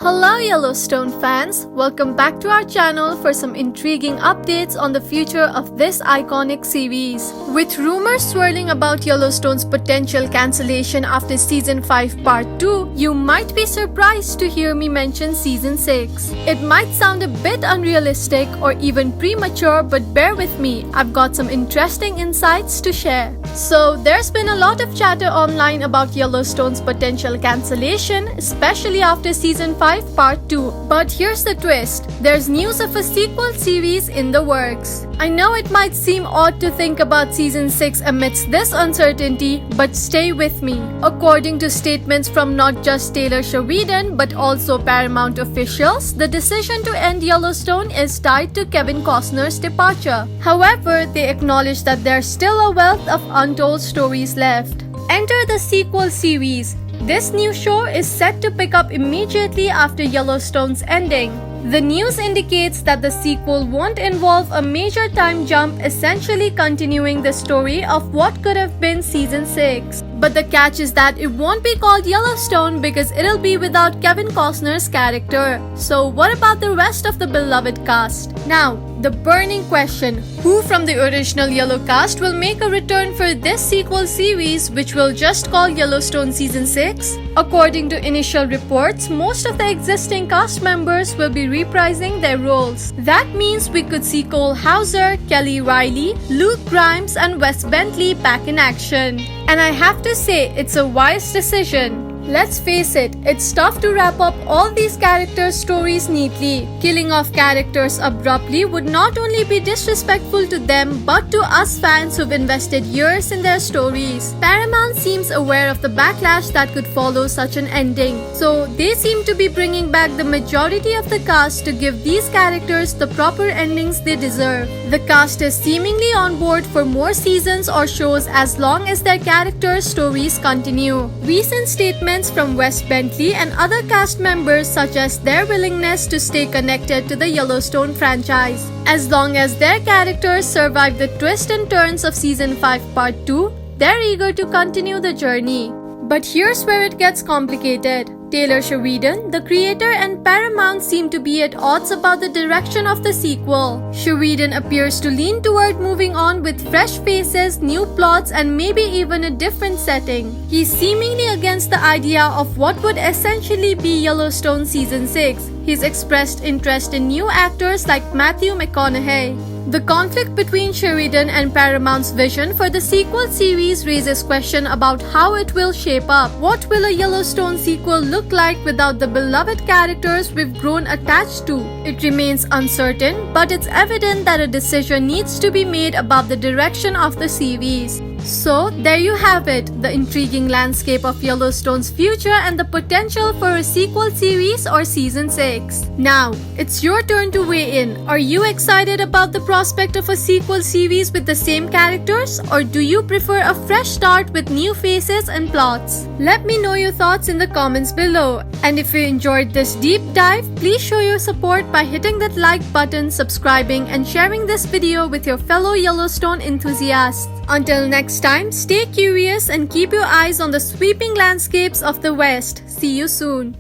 Hello Yellowstone fans, welcome back to our channel for some intriguing updates on the future of this iconic series. With rumors swirling about Yellowstone's potential cancellation after Season 5 Part 2, you might be surprised to hear me mention Season 6. It might sound a bit unrealistic or even premature, but bear with me, I've got some interesting insights to share. So, there's been a lot of chatter online about Yellowstone's potential cancellation, especially after Season 5 Part 2. But here's the twist, there's news of a sequel series in the works. I know it might seem odd to think about Season 6 amidst this uncertainty, but stay with me. According to statements from not just Taylor Sheridan but also Paramount officials, the decision to end Yellowstone is tied to Kevin Costner's departure. However, they acknowledge that there's still a wealth of untold stories left. Enter the sequel series. This new show is set to pick up immediately after Yellowstone's ending. The news indicates that the sequel won't involve a major time jump, essentially continuing the story of what could have been Season 6. But the catch is that it won't be called Yellowstone because it'll be without Kevin Costner's character. So what about the rest of the beloved cast? Now, the burning question, who from the original Yellow cast will make a return for this sequel series, which we'll just call Yellowstone Season 6? According to initial reports, most of the existing cast members will be reprising their roles. That means we could see Cole Hauser, Kelly Riley, Luke Grimes, and Wes Bentley back in action. And I have to say, it's a wise decision. Let's face it, it's tough to wrap up all these characters' stories neatly. Killing off characters abruptly would not only be disrespectful to them but to us fans who've invested years in their stories. Paramount seems aware of the backlash that could follow such an ending, so they seem to be bringing back the majority of the cast to give these characters the proper endings they deserve. The cast is seemingly on board for more seasons or shows as long as their characters' stories continue. Recent statements from Wes Bentley and other cast members suggest their willingness to stay connected to the Yellowstone franchise. As long as their characters survive the twists and turns of Season 5 Part 2, they're eager to continue the journey. But here's where it gets complicated. Taylor Sheridan, the creator, and Paramount seem to be at odds about the direction of the sequel. Sheridan appears to lean toward moving on with fresh faces, new plots, and maybe even a different setting. He's seemingly against the idea of what would essentially be Yellowstone Season 6. He's expressed interest in new actors like Matthew McConaughey. The conflict between Sheridan and Paramount's vision for the sequel series raises questions about how it will shape up. What will a Yellowstone sequel look like without the beloved characters we've grown attached to? It remains uncertain, but it's evident that a decision needs to be made about the direction of the series. So, there you have it, the intriguing landscape of Yellowstone's future and the potential for a sequel series or Season 6. Now, it's your turn to weigh in. Are you excited about the prospect of a sequel series with the same characters, or do you prefer a fresh start with new faces and plots? Let me know your thoughts in the comments below. And if you enjoyed this deep dive, please show your support by hitting that like button, subscribing, and sharing this video with your fellow Yellowstone enthusiasts. Until next time, stay curious and keep your eyes on the sweeping landscapes of the West. See you soon.